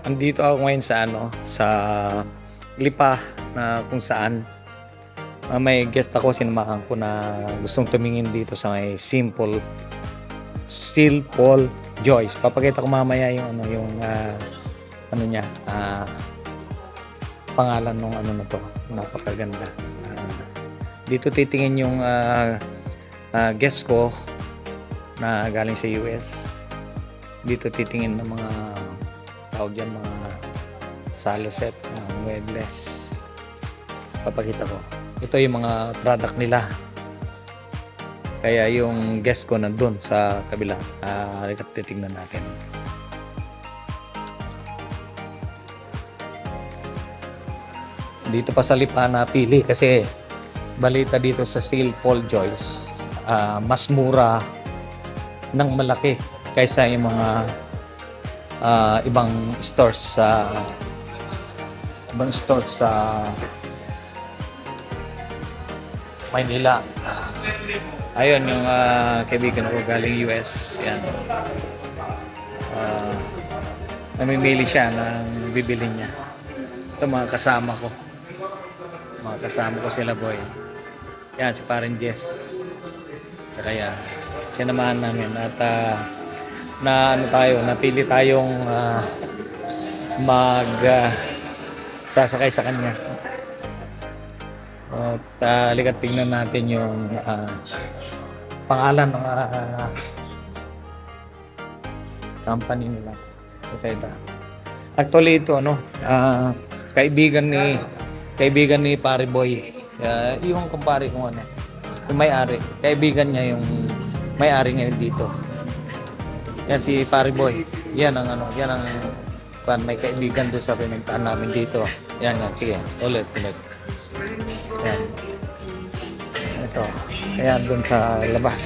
Andito ako ngayon sa sa Lipa na kung saan may guest ako, sinamahan ko na gustong tumingin dito sa may Simple Joyce. Papakita ko mamaya yung niya, pangalan ng na to. Napakaganda. Dito titingin yung guest ko na galing sa US. Dito titingin ng mga tawag dyan, mga salo set, mga muebles. Papakita ko. Ito yung mga product nila. Kaya yung guest ko nandun sa kabila. Titignan natin. Dito pa sa Lipa napili kasi balita dito sa Simple Joyce, mas mura ng malaki kaysa yung mga ibang stores sa Maynila. Ayun yung kaibigan ko galing US. Yan. Namimili siya ng bibili niya. Ito mga kasama ko. Sila boy. Yan si Parin Jess. Saka yan. Sinamahan namin at napili tayong sasakay sa kanya. At likat tingnan natin yung pangalan ng company nila. Actually ito kaibigan ni Pare Boy. Yung kumpare ko yung may-ari. Kaibigan niya yung may-ari ngayon dito. Yan si Pare Boy. Yan ang may kaibigan doon sa pinagtaan namin dito. Yan. Sige. Ulit. Yan. Ito. Ayan doon sa labas.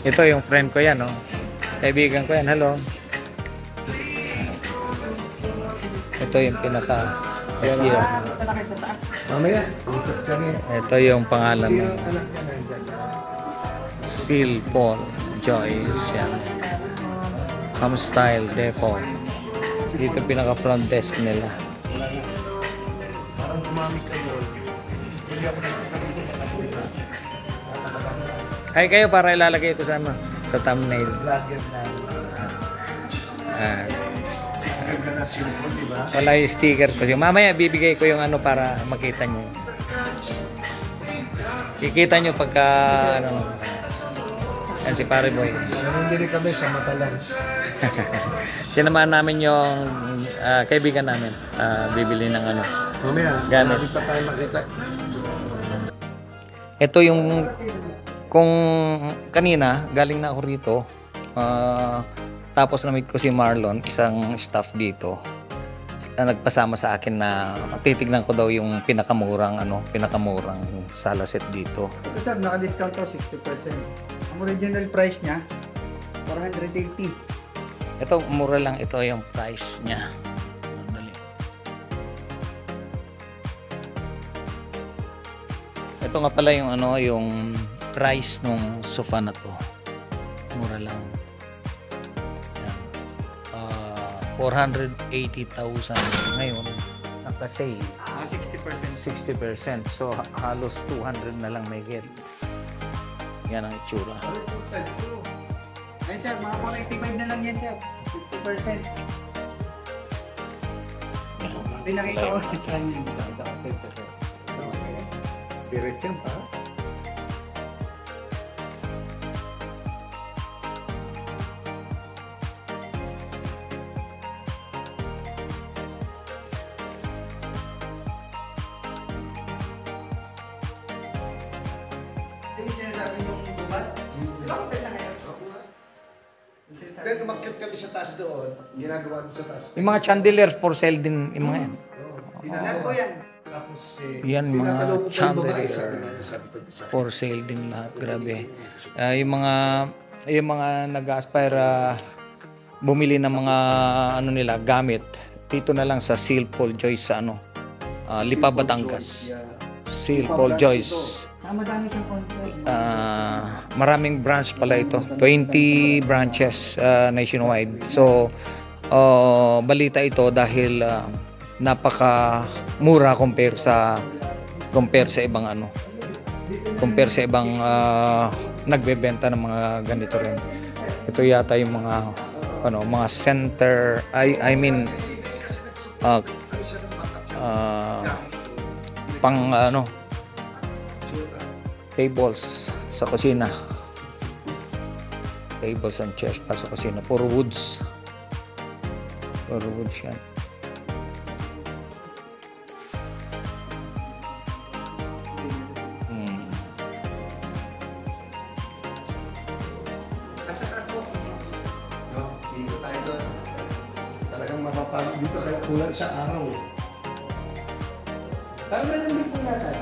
Ito yung friend ko yan. Kaibigan ko yan. Hello. Ito yung pinaka mamaya. Ito yung pangalan mo. Simple Joyce. Yan. Home Style Depot. Dito pinaka front desk nila. Parang gumamit kayo. Hindi ako Ay kayo para ilalagay ko sa sa thumbnail. vlogger na. Simple, diba? Wala yung sticker ko. Mamaya bibigay ko yung para makita nyo. Kikita nyo pagka yan si Pare Boy. Nangyari kami sa mata lang. Sinamahan namin yung kaibigan namin. Bibili ng Mamaya, gamit. hindi pa tayo makita. Ito yung kung kanina galing na ako rito. Tapos na-meet ko si Marlon, isang staff dito. Nagpasama sa akin na titignan ko daw yung pinakamurang sala set dito. Ito sir, naka-discount to 60%. Ang original price niya 480. Ito mura lang, ito yung price niya. Dali. Ito nga pala yung yung price ng sofa na to. Mura lang. 480,000 ngayon naka-sale. 60%. So halos 200 na lang may get. Yan ang itsura. Ay sir, mga 485 na lang yan sir. 50%. Pinakita ko sa kanya. Direct yan pa. Yung sinasabi yung bubat, di ba hotel lang yan? Then umakyat kami sa taas doon, ginagawa din sa taas. Yung mga chandelier for sale din yung mga yan. Ilan po yan? Tapos Yan mga pinakaloko pa yung babae, chandelier sabi ko sa for sale din lahat. Grabe. Yung mga nag-aspire bumili ng mga nila gamit dito na lang sa Simple Joyce sa Lipa, Batangas. Simple Joyce. Madami siyang content. Maraming branch pala ito. 20 branches nationwide. So, balita ito dahil napaka-mura compare sa ibang nagbebenta ng mga ganito rin. Ito yata yung mga center, I mean pang tables sa kusina. Tables and chairs para sa kusina. Puro woods yan. No, dito tayo doon. Talagang mapapasok dito kaya kulang sa araw eh. Parang meron din po yata.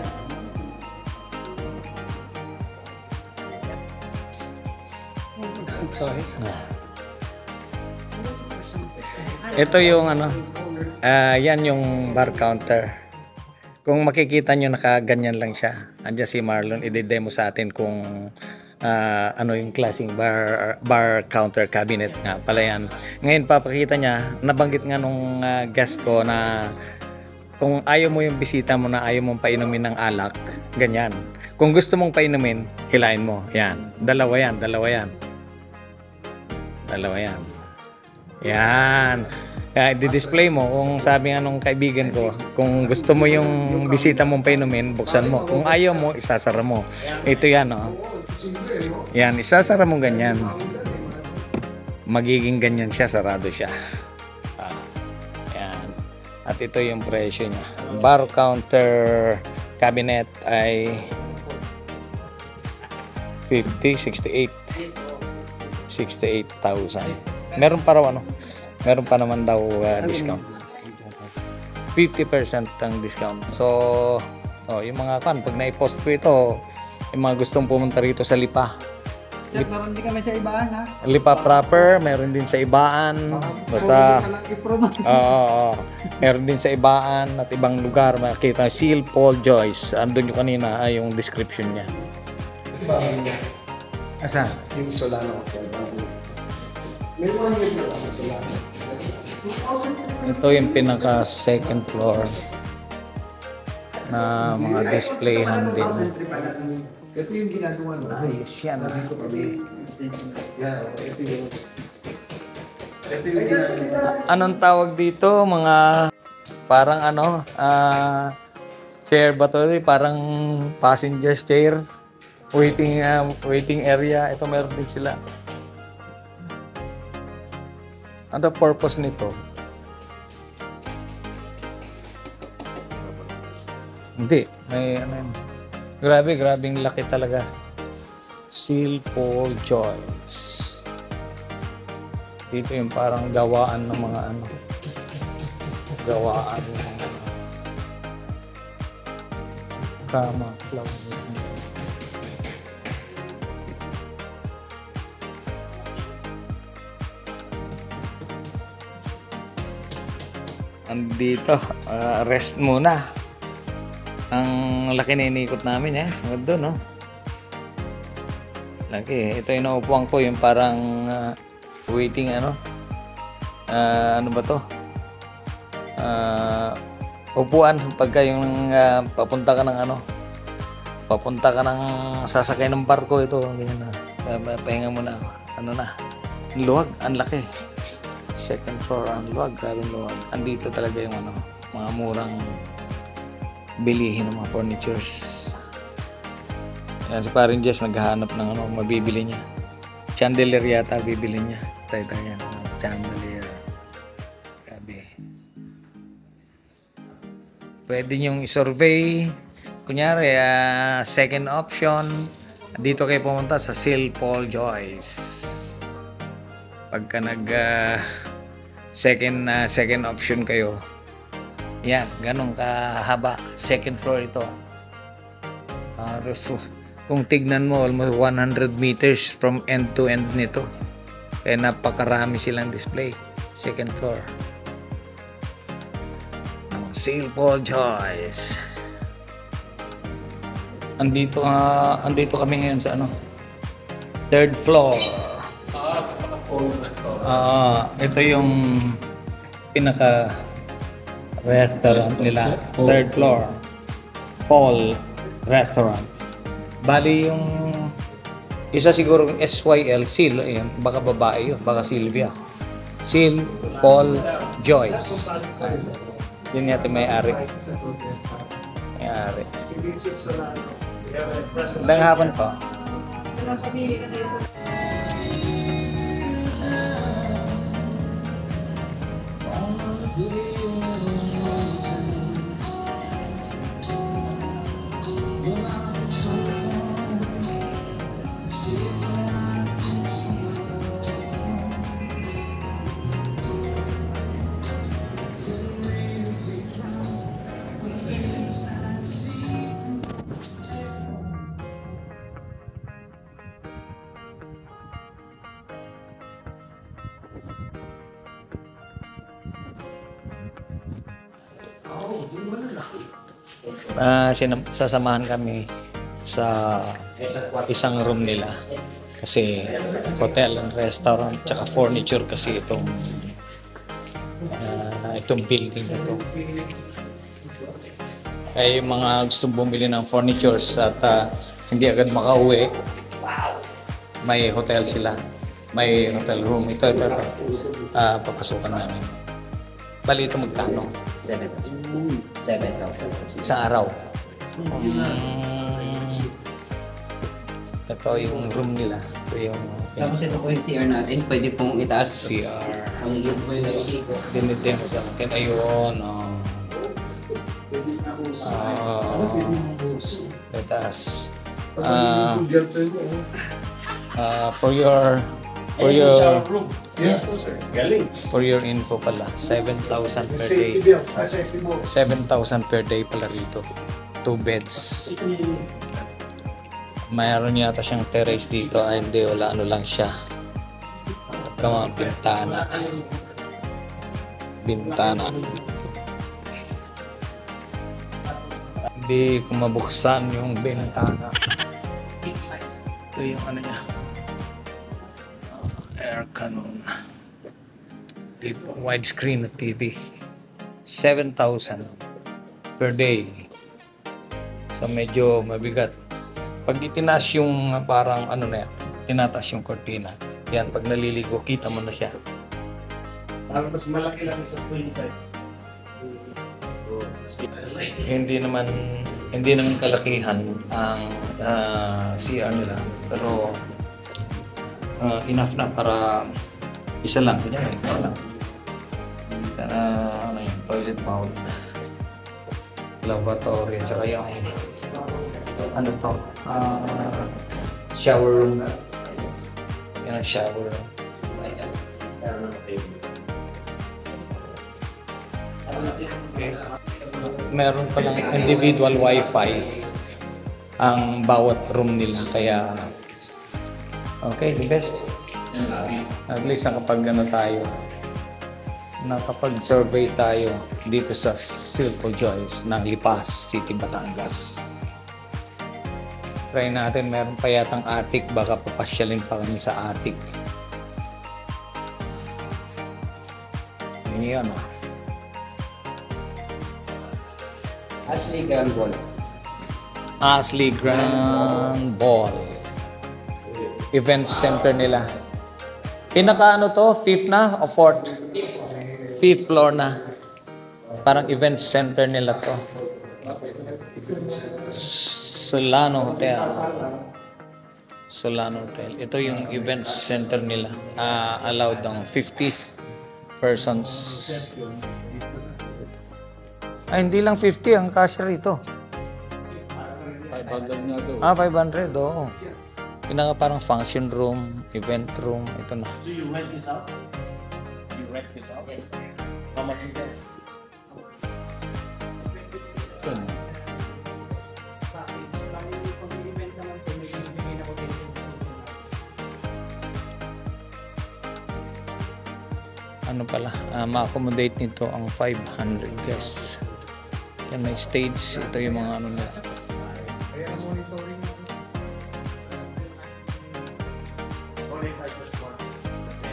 Sorry. Ito yung yan yung bar counter. Kung makikita nyo, nakaganyan lang siya. Andiyan si Marlon, i-demo sa atin kung yung klaseng bar counter cabinet nga pala yan. Ngayon papakita niya, nabanggit nga nung guest ko na kung ayaw mo yung bisita mo na ayaw mong painumin ng alak, ganyan. Kung gusto mong painumin, hilain mo. Yan. Dalawa yan. Yan. Kaya i-display mo. Kung sabi nga nung kaibigan ko, kung gusto mo yung bisita mong painumin, buksan mo. Kung ayaw mo, isasara mo. Ito yan, Yan, isasara mo ganyan. Magiging ganyan siya, sarado siya. Yan. At ito yung presyo niya. Bar counter cabinet ay 68,000. Meron pa naman daw discount. 50% ang discount. So, yung mga pag na-post ko ito, yung mga gustong pumunta rito sa Lipa. Sir, meron din kami sa Ibaan, ha? Lipa proper, meron din sa Ibaan. Basta, meron din sa Ibaan at ibang lugar. Makita, Seal Paul Joyce. Andun yung kanina, yung description niya. Asa? Yung Solano. May mga yun na lang Solano. Ito yung pinaka second floor na mga displayhan din. Ito yung ginagawa mo. Ayos yan. Ito yung ginagawa. Anong tawag dito? Mga parang chair ba to? Parang passenger's chair. Waiting area. Ito meron din sila. Ano purpose nito? Hindi. May yun. Grabing laki talaga. Seal Paul Joyce. Dito yung parang gawaan ng mga gawaan ng mga kama, cloud. Andito, rest muna. Ang laki na inikot namin doon, laki. Ito yung naupuan ko, yung parang waiting ano ba to? Upuan pagka yung papunta ka ng sasakay ng barko, ito ganyan na. Pahinga muna ako. Luwag, ang laki. Second floor, ang luwag, grabing luwag. Andito talaga yung mga murang bilihin ng mga furnitures. Yan si Paring Jess naghahanap ng mabibili niya. Chandelier yata bibili niya. Tayo yan, chandelier. Grabe. Pwede niyong i-survey. Kunyari, second option. Dito kayo pumunta sa Seal Paul Joyce. Pagka second option kayo, yan, ganun kahaba. Second floor ito. Kung tignan mo, almost 100 meters from end to end nito. Kaya napakarami silang display. Second floor. Seal Paul Joyce. Andito kami ngayon sa third floor. Ito yung pinaka restaurant nila. Third floor. Paul Restaurant. Bali yung isa siguro yung SYL, Sil, ayan, baka babae yun, baka Sylvia. Sil, Paul, Joyce. Yun yata may-ari. May-ari. Magandang hapon po. Sasamahan kami sa isang room nila kasi hotel and restaurant tsaka furniture kasi itong building na to. Kaya yung mga gustong bumili ng furnitures at hindi agad makauwi, may hotel sila, may hotel room. Ito. Papasukan namin. Bali ito magkano? 7,000. Isang araw. Ito yung room nila. Ito yung Tapos ito po yung CR natin. Pwede pong itaas. CR. Ang iyon po yung nailiko. Dinitin natin. Ayun. Itaas. Yes po, sir. Galing. For your info pala, 7,000 per day. Safety belt. Safety belt. 7,000 per day pala rito. 2 beds. Mayroon yata siyang terrace dito. Ay, hindi. Wala. Ano lang siya. Mga bintana. Bintana. Hindi ko mabuksan yung bintana. Ito yung ano niya. Aircon. Widescreen na TV. 7,000 per day. So medyo mabigat. Pag itinaas yung parang ano na yan, tinataas yung cortina. Yan, pag naliligo, kita mo na siya. Mas malaki lang sa 25. Hindi naman kalakihan ang CR nila. Pero enough na para isa lang. Kunyari, ikaw lang. Ano yun, toilet bowl. Lavatory, at saka yung ano to, shower room. Yan ang shower room. Okay. Meron palang individual wifi ang bawat room nila, kaya okay, the best. At least nakapag-survey tayo dito sa Silco Joyce ng Lipas City, Batangas. Try natin, meron pa yatang attic, baka papasyalin pa kami sa attic. Yan o. Ashley Grand Ball. Ashley Grand Ball. Event center nila. Pinaka ano to? 5th na o 4th? 5th floor na. Parang event center nila to. Solano Hotel. Solano Hotel. Ito yung event center nila. Allowed ang 50 persons. Ay, hindi lang 50 ang kasya rito. 500 na to. 500, oo. Yun na nga parang function room, event room, ito na. So you rent this out? You rent this out? Yes. How much is that? Ano pala, ma-accommodate nito ang 500 guests. Yan, may stage. Ito yung mga ano nila. Kaya monitoring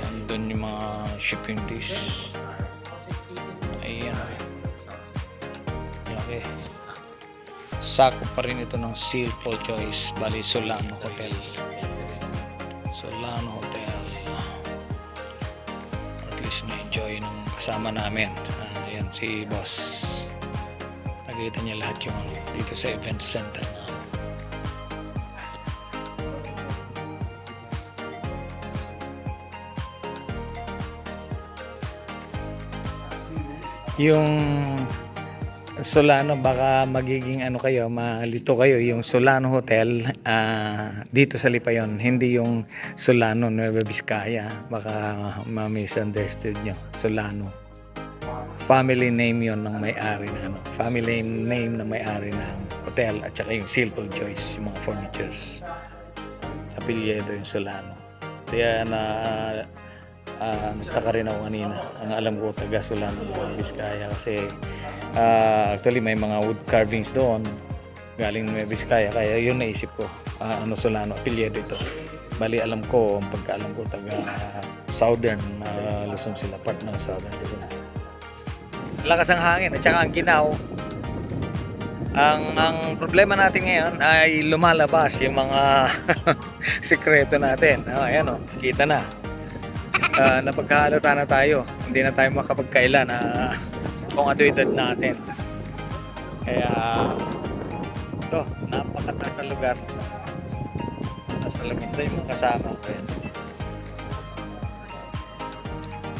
Andun yung mga shipping dish. Ayan. Okay. Sakop pa rin ito ng Seal Paul Choice. Bali, Solano Hotel. Solano Hotel. At least na-enjoy ng kasama namin. Ayan, si boss. Nakita niya lahat yung dito sa event center. Yung Solano, baka magiging ano kayo, malito kayo, yung Solano Hotel dito sa Lipa yun, hindi yung Solano Nueva Vizcaya, baka ma-misunderstood nyo. Solano, family name yon ng may-ari na ano, family name ng may-ari ng hotel, at saka yung Silver Choice, yung mga furnitures, apelyido yung Solano. Kaya nagtaka rin ako kanina. Ang alam ko, taga Solano Vizcaya kasi actually may mga wood carvings doon galing Nueva Vizcaya, kaya yun naisip ko, Solano, apelyido ito. Bali, alam ko, pagkaalam ko, taga Southern Luzon sila, part ng Southern Luzon. Lakas ang hangin at saka ang ginaw. Ang problema natin ngayon ay lumalabas yung mga sikreto natin. Ayan o, kita na. Napagkahalata na tayo, hindi na tayo makapagkaila na kung ano edad natin. Kaya ito, napakataas na lugar. Taas na lugar. Ito yung mga kasama ko yan.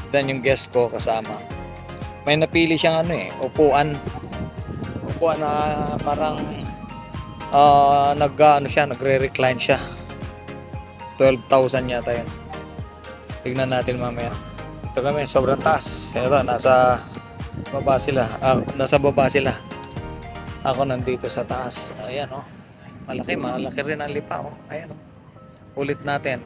Dan yung guest ko kasama. May napili siyang upuan na parang nagre-recline siya. 12,000 yata yun. Tignan natin mamaya. Ito kami, sobrang taas. Ito, nasa baba sila. Ako nandito sa taas. Ayan o. Malaki rin ang Lipa o. Ayan o. Ulit natin.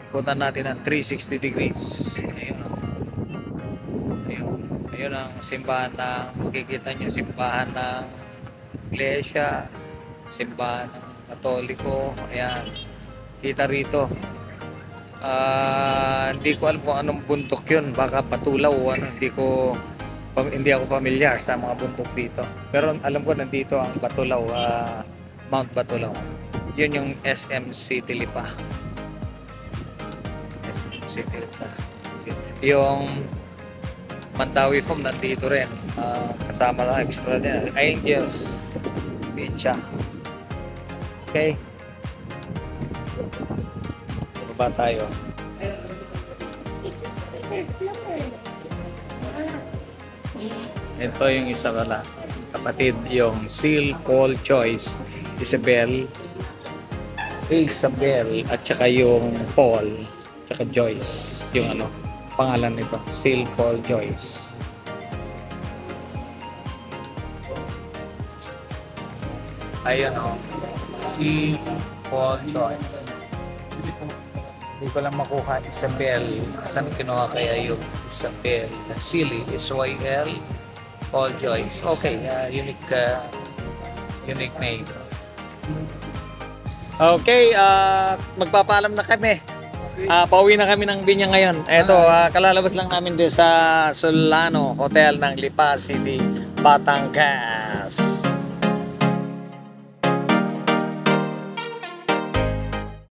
Ikutan natin ng 360 degrees. Ayan o. Ayun ang simbahan makikita nyo, simbahan ng iglesia, simbahan ng Katoliko. Ayan. Kita rito. Hindi ko alam kung anong bundok yun, baka Patulaw o ano, hindi ako familiar sa mga bundok dito, pero alam ko nandito ang Batulaw, Mount Batulaw. Yun yung SM City Lipa. SM City Lipa. Yung Mandawi Farm nandito rin, kasama lang extra din, Angels Beach. Okay, baba tayo. Ito yung isa pala, kapatid, yung Seal Paul Choice, Isabel, at saka yung Paul, saka Joyce, yung pangalan nito, Seal Paul Joyce. Ayan o, Seal Paul Joyce. Hindi ko lang makuha Isabel. Saan kinuha kaya yung Isabel? Silly, S-Y-L, Paul Joyce. Okay, unique name. Okay, magpapaalam na kami. Pauwi na kami ng Binya ngayon. Eto, kalalabas lang namin din sa Solano Hotel ng Lipa City, Batangas.